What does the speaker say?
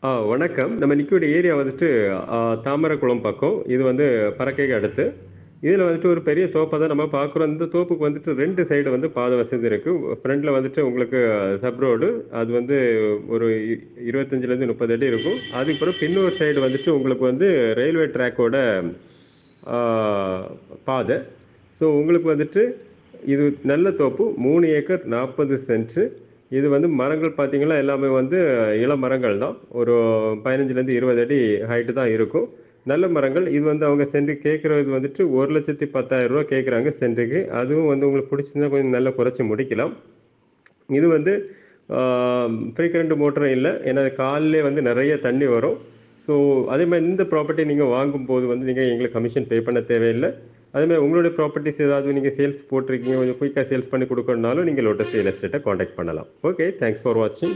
வணக்கம். நம்ம நிக்கக்கூடிய ஏரியா வந்துட்டு தாமரக்குளம் பக்கம். இது வந்து பறக்கைக்கு அடுத்து. இதில வந்துட்டு ஒரு பெரிய தோப்ப தான் நம்ம பார்க்குறோம். இந்த தோப்புக்கு வந்துட்டு 2 சைடு வந்து பாதை வசதி இருக்கு. ஃப்ரண்ட்ல வந்துட்டு உங்களுக்கு சப் ரோடு. அது வந்து ஒரு 25லேருந்து 30 அடி இருக்கும். அதுக்கப்புறம் பின்னொரு சைடு வந்துட்டு உங்களுக்கு வந்து ரயில்வே ட்ராக்கோட ஆ பாதை. ஸோ உங்களுக்கு வந்துட்டு இது நல்ல தோப்பு. 3 ஏக்கர் 40 சென்ட். இது வந்து மரங்கள் பார்த்தீங்கன்னா, எல்லாமே வந்து இளமரங்கள் தான். ஒரு 15லேருந்து 20 அடி ஹைட் தான் இருக்கும். நல்ல மரங்கள். இது வந்து அவங்க சென்ட்டுக்கு கேட்கறது வந்துட்டு ரூ. 1,10,000 கேட்குறாங்க சென்ட்டுக்கு. அதுவும் வந்து உங்களுக்கு பிடிச்சிருந்தா கொஞ்சம் நல்லா குறைச்சு முடிக்கலாம். இது வந்து ஆ ஃப்ரீ கரண்ட் மோட்டரும் இல்ல. ஏன்னா காலையிலே வந்து நெறைய தண்ணி வரும். ஸோ அதேமாரி இந்த ப்ராப்பர்ட்டி நீங்க வாங்கும்போது வந்து நீங்க எங்களுக்கு கமிஷன் பே பண்ண தேவையில்ல. அதேமாரி உங்களுடைய ப்ராப்பர்ட்டீஸ் ஏதாவது நீங்க சேல்ஸ் போட்டிருக்கீங்க, கொஞ்சம் குயிக்கா சேல்ஸ் பண்ணி குடுக்கணும்னாலும் நீங்க லோட்டஸ் ரியல் எஸ்டேட்ட கான்டாக்ட் பண்ணலாம். ஓகே. தேங்க்ஸ் ஃபார் வாட்சிங்.